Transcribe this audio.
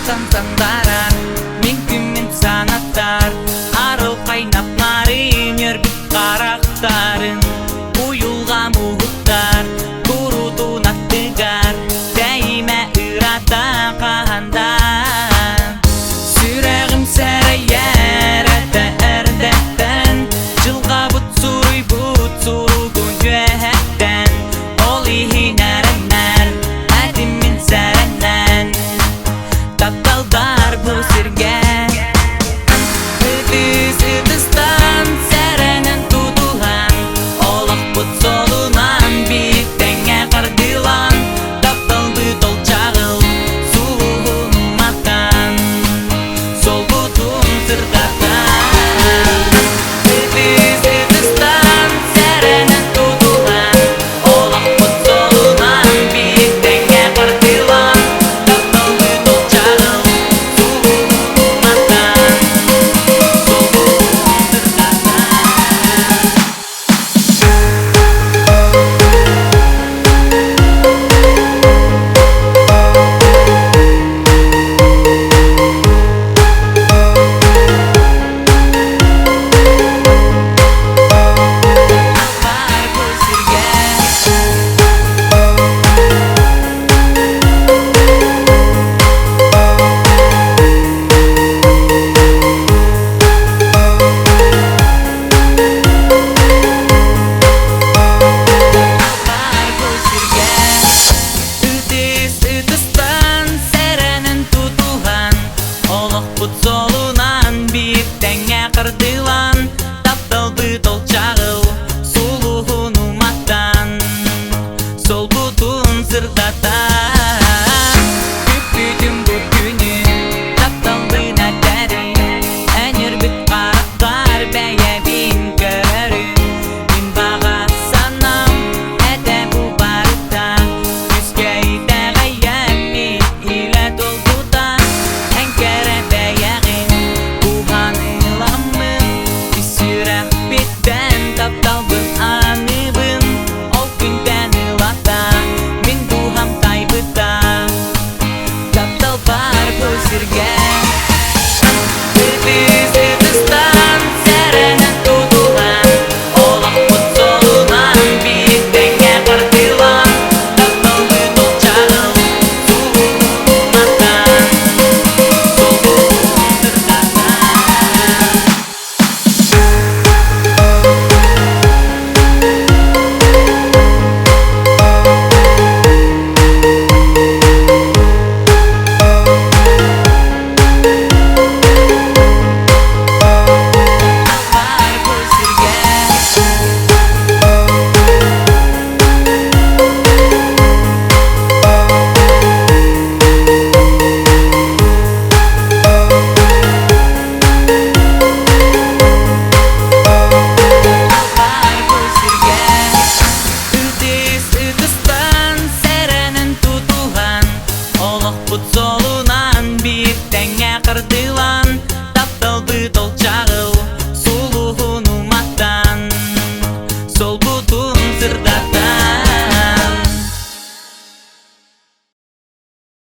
Sandaran mümkün sanatlar arıl kaynap narin yerbit karaktarın uyulga muhtar kurudun attıgar değme ırata kahandan süregim sereyer erdetten jılga but surugun güehetten ol ihinerenler adimin serenen Taптал баар bu sirгэ Ыдыстан сәрәнен тутулан Олақ бұт солунан биік тәңе қардылан Тапталды тол чағыл суын мақтан Сол бұтын сырғатан Ыдыстан сәрәнен тутулан Олақ бұт солунан биік тәңе қардылан Solunан биік тәңе қырдылан Тапталды тол чағыл сулуғын уматтан Сол бұтын сырдатан